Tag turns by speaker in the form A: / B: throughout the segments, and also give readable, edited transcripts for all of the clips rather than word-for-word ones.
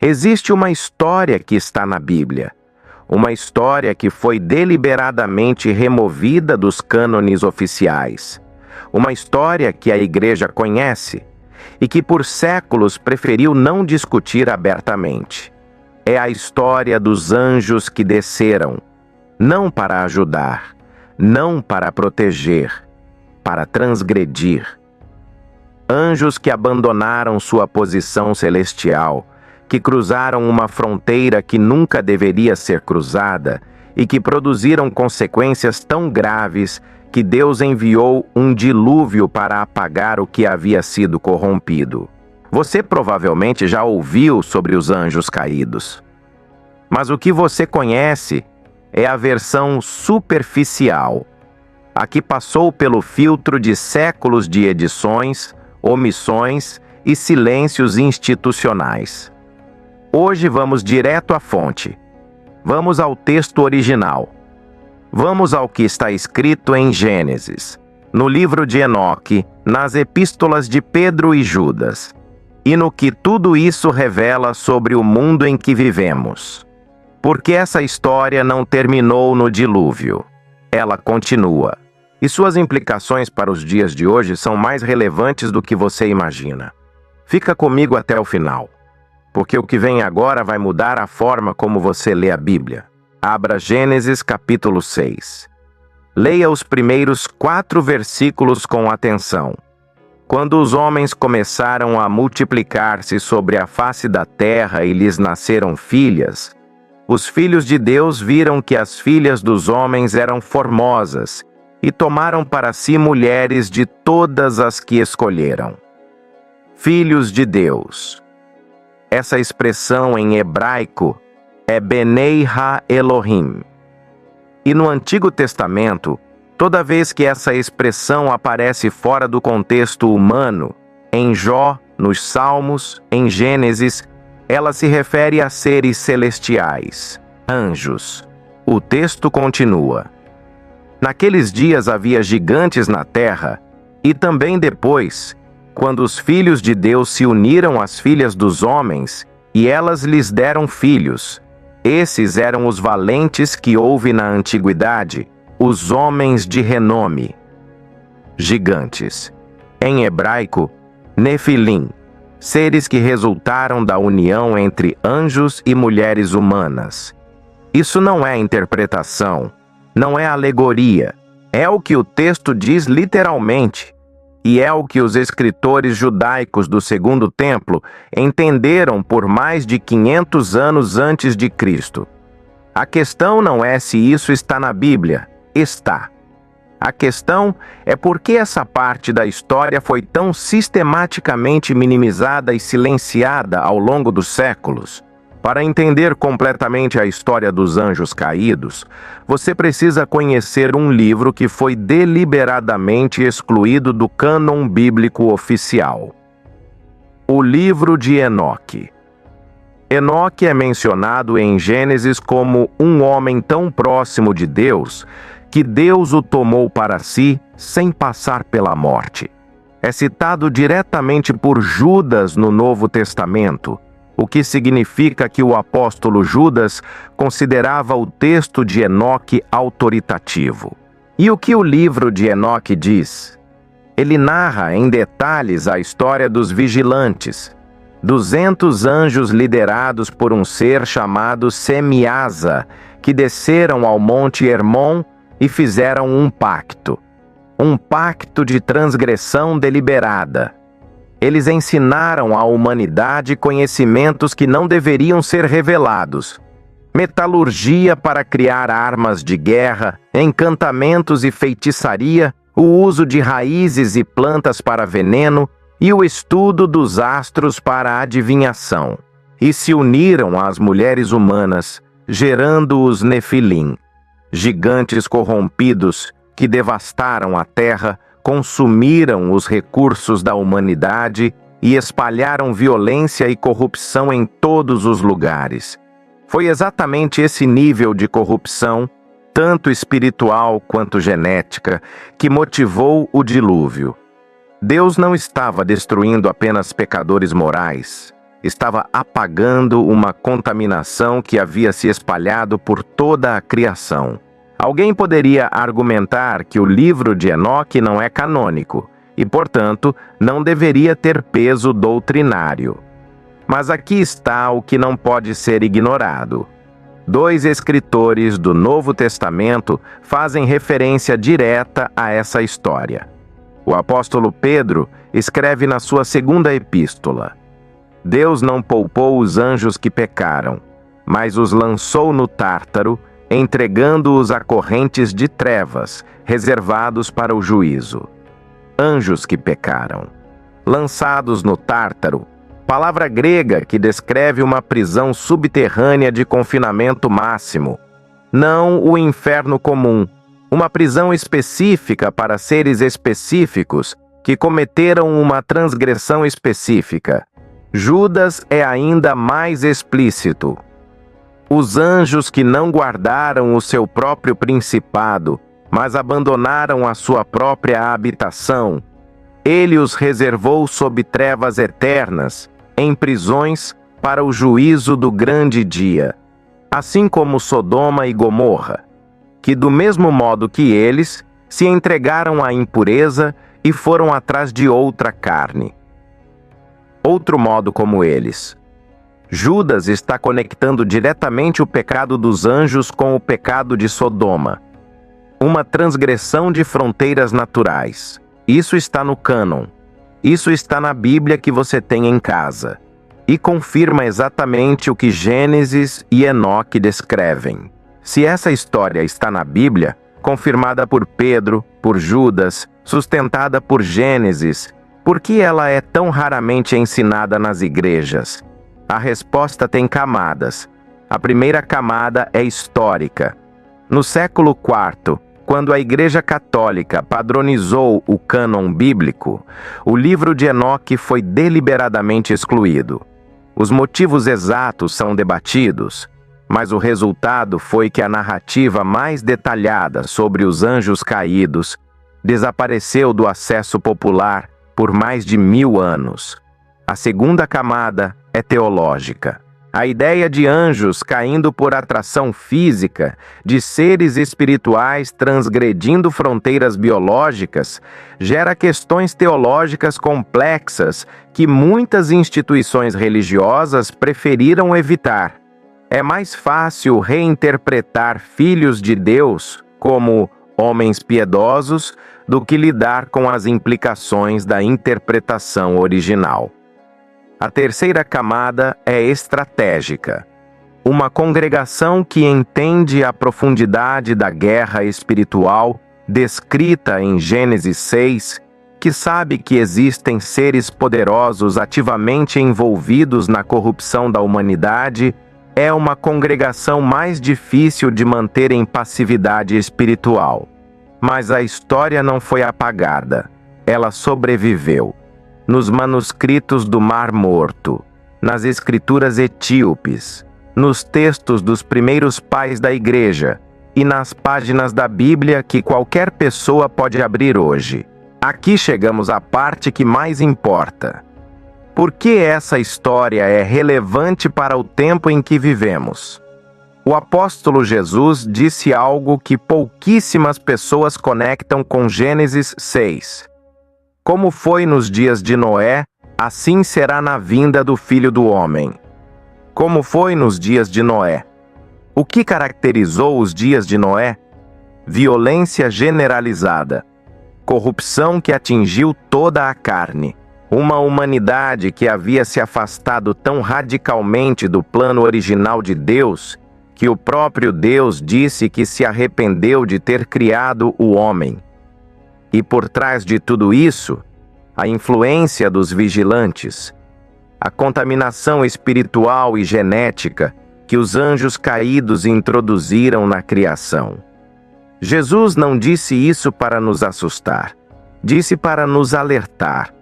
A: Existe uma história que está na Bíblia, uma história que foi deliberadamente removida dos cânones oficiais, uma história que a Igreja conhece e que por séculos preferiu não discutir abertamente. É a história dos anjos que desceram, não para ajudar, não para proteger, para transgredir. Anjos que abandonaram sua posição celestial, que cruzaram uma fronteira que nunca deveria ser cruzada e que produziram consequências tão graves que Deus enviou um dilúvio para apagar o que havia sido corrompido. Você provavelmente já ouviu sobre os anjos caídos. Mas o que você conhece é a versão superficial, a que passou pelo filtro de séculos de edições, omissões e silêncios institucionais. Hoje vamos direto à fonte. Vamos ao texto original. Vamos ao que está escrito em Gênesis, no livro de Enoque, nas epístolas de Pedro e Judas, e no que tudo isso revela sobre o mundo em que vivemos. Porque essa história não terminou no dilúvio. Ela continua. E suas implicações para os dias de hoje são mais relevantes do que você imagina. Fica comigo até o final, porque o que vem agora vai mudar a forma como você lê a Bíblia. Abra Gênesis capítulo 6. Leia os primeiros 4 versículos com atenção. Quando os homens começaram a multiplicar-se sobre a face da terra e lhes nasceram filhas, os filhos de Deus viram que as filhas dos homens eram formosas e tomaram para si mulheres de todas as que escolheram. Filhos de Deus. Essa expressão em hebraico é Benei Ha-Elohim. E no Antigo Testamento, toda vez que essa expressão aparece fora do contexto humano, em Jó, nos Salmos, em Gênesis, ela se refere a seres celestiais, anjos. O texto continua. Naqueles dias havia gigantes na terra, e também depois, quando os filhos de Deus se uniram às filhas dos homens, e elas lhes deram filhos. Esses eram os valentes que houve na antiguidade, os homens de renome. Gigantes. Em hebraico, Nefilim, seres que resultaram da união entre anjos e mulheres humanas. Isso não é interpretação, não é alegoria, é o que o texto diz literalmente. E é o que os escritores judaicos do Segundo Templo entenderam por mais de 500 anos antes de Cristo. A questão não é se isso está na Bíblia. Está. A questão é por que essa parte da história foi tão sistematicamente minimizada e silenciada ao longo dos séculos. Para entender completamente a história dos anjos caídos, você precisa conhecer um livro que foi deliberadamente excluído do cânon bíblico oficial. O livro de Enoque. Enoque é mencionado em Gênesis como um homem tão próximo de Deus que Deus o tomou para si sem passar pela morte. É citado diretamente por Judas no Novo Testamento, o que significa que o apóstolo Judas considerava o texto de Enoque autoritativo. E o que o livro de Enoque diz? Ele narra em detalhes a história dos vigilantes, 200 anjos liderados por um ser chamado Semiasa, que desceram ao monte Hermon e fizeram um pacto de transgressão deliberada. Eles ensinaram à humanidade conhecimentos que não deveriam ser revelados. Metalurgia para criar armas de guerra, encantamentos e feitiçaria, o uso de raízes e plantas para veneno e o estudo dos astros para a adivinhação. E se uniram às mulheres humanas, gerando os Nefilim, gigantes corrompidos que devastaram a terra, consumiram os recursos da humanidade e espalharam violência e corrupção em todos os lugares. Foi exatamente esse nível de corrupção, tanto espiritual quanto genética, que motivou o dilúvio. Deus não estava destruindo apenas pecadores morais. estava apagando uma contaminação que havia se espalhado por toda a criação. Alguém poderia argumentar que o livro de Enoque não é canônico e, portanto, não deveria ter peso doutrinário. Mas aqui está o que não pode ser ignorado. 2 escritores do Novo Testamento fazem referência direta a essa história. O apóstolo Pedro escreve na sua 2ª epístola: Deus não poupou os anjos que pecaram, mas os lançou no Tártaro, entregando-os a correntes de trevas, reservados para o juízo. Anjos que pecaram. Lançados no Tártaro, palavra grega que descreve uma prisão subterrânea de confinamento máximo. Não o inferno comum, uma prisão específica para seres específicos que cometeram uma transgressão específica. Judas é ainda mais explícito. Os anjos que não guardaram o seu próprio principado, mas abandonaram a sua própria habitação, ele os reservou sob trevas eternas, em prisões, para o juízo do grande dia, assim como Sodoma e Gomorra, que do mesmo modo que eles, se entregaram à impureza e foram atrás de outra carne. Outro modo como eles. Judas está conectando diretamente o pecado dos anjos com o pecado de Sodoma. Uma transgressão de fronteiras naturais. Isso está no cânon. Isso está na Bíblia que você tem em casa. E confirma exatamente o que Gênesis e Enoque descrevem. Se essa história está na Bíblia, confirmada por Pedro, por Judas, sustentada por Gênesis, por que ela é tão raramente ensinada nas igrejas? A resposta tem camadas. A primeira camada é histórica. No século IV, quando a Igreja Católica padronizou o cânon bíblico, o livro de Enoque foi deliberadamente excluído. Os motivos exatos são debatidos, mas o resultado foi que a narrativa mais detalhada sobre os anjos caídos desapareceu do acesso popular por mais de 1000 anos. A segunda camada é teológica. A ideia de anjos caindo por atração física, de seres espirituais transgredindo fronteiras biológicas, gera questões teológicas complexas que muitas instituições religiosas preferiram evitar. É mais fácil reinterpretar filhos de Deus como homens piedosos do que lidar com as implicações da interpretação original. A terceira camada é estratégica. Uma congregação que entende a profundidade da guerra espiritual descrita em Gênesis 6, que sabe que existem seres poderosos ativamente envolvidos na corrupção da humanidade, é uma congregação mais difícil de manter em passividade espiritual. Mas a história não foi apagada. Ela sobreviveu. Nos manuscritos do Mar Morto, nas escrituras etíopes, nos textos dos primeiros pais da Igreja e nas páginas da Bíblia que qualquer pessoa pode abrir hoje. Aqui chegamos à parte que mais importa. Por que essa história é relevante para o tempo em que vivemos? O apóstolo Jesus disse algo que pouquíssimas pessoas conectam com Gênesis 6. Como foi nos dias de Noé, assim será na vinda do Filho do Homem. Como foi nos dias de Noé? O que caracterizou os dias de Noé? Violência generalizada, corrupção que atingiu toda a carne, uma humanidade que havia se afastado tão radicalmente do plano original de Deus que o próprio Deus disse que se arrependeu de ter criado o homem. E por trás de tudo isso, a influência dos vigilantes, a contaminação espiritual e genética que os anjos caídos introduziram na criação. Jesus não disse isso para nos assustar, disse para nos alertar,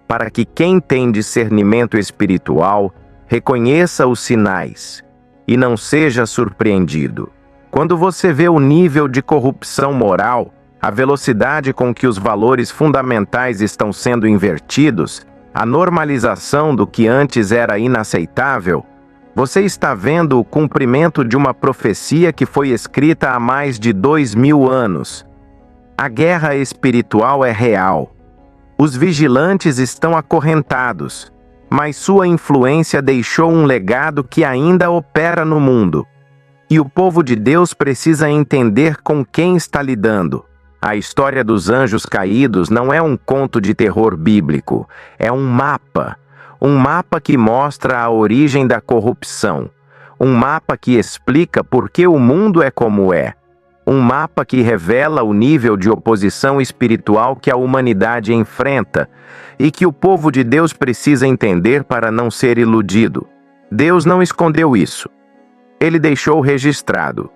A: para que quem tem discernimento espiritual reconheça os sinais e não seja surpreendido. Quando você vê o nível de corrupção moral, a velocidade com que os valores fundamentais estão sendo invertidos, a normalização do que antes era inaceitável, você está vendo o cumprimento de uma profecia que foi escrita há mais de 2000 anos. A guerra espiritual é real. Os vigilantes estão acorrentados, mas sua influência deixou um legado que ainda opera no mundo. E o povo de Deus precisa entender com quem está lidando. A história dos anjos caídos não é um conto de terror bíblico, é um mapa que mostra a origem da corrupção, um mapa que explica por que o mundo é como é, um mapa que revela o nível de oposição espiritual que a humanidade enfrenta e que o povo de Deus precisa entender para não ser iludido. Deus não escondeu isso. Ele deixou registrado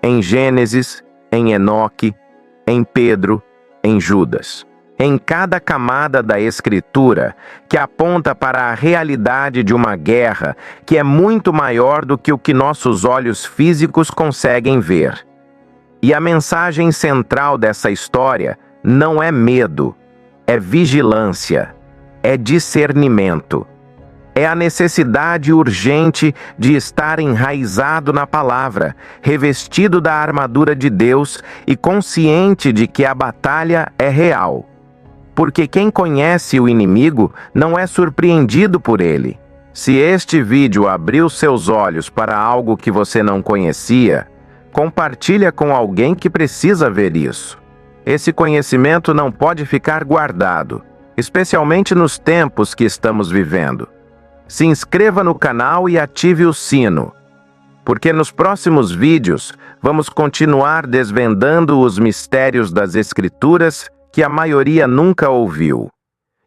A: em Gênesis, em Enoque, em Pedro, em Judas. Em cada camada da Escritura, que aponta para a realidade de uma guerra que é muito maior do que o que nossos olhos físicos conseguem ver. E a mensagem central dessa história não é medo, é vigilância, é discernimento. É a necessidade urgente de estar enraizado na palavra, revestido da armadura de Deus e consciente de que a batalha é real. Porque quem conhece o inimigo não é surpreendido por ele. Se este vídeo abriu seus olhos para algo que você não conhecia, compartilha com alguém que precisa ver isso. Esse conhecimento não pode ficar guardado, especialmente nos tempos que estamos vivendo. Se inscreva no canal e ative o sino, porque nos próximos vídeos vamos continuar desvendando os mistérios das Escrituras que a maioria nunca ouviu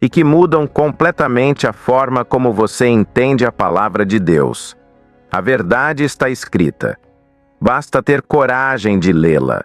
A: e que mudam completamente a forma como você entende a palavra de Deus. A verdade está escrita. Basta ter coragem de lê-la.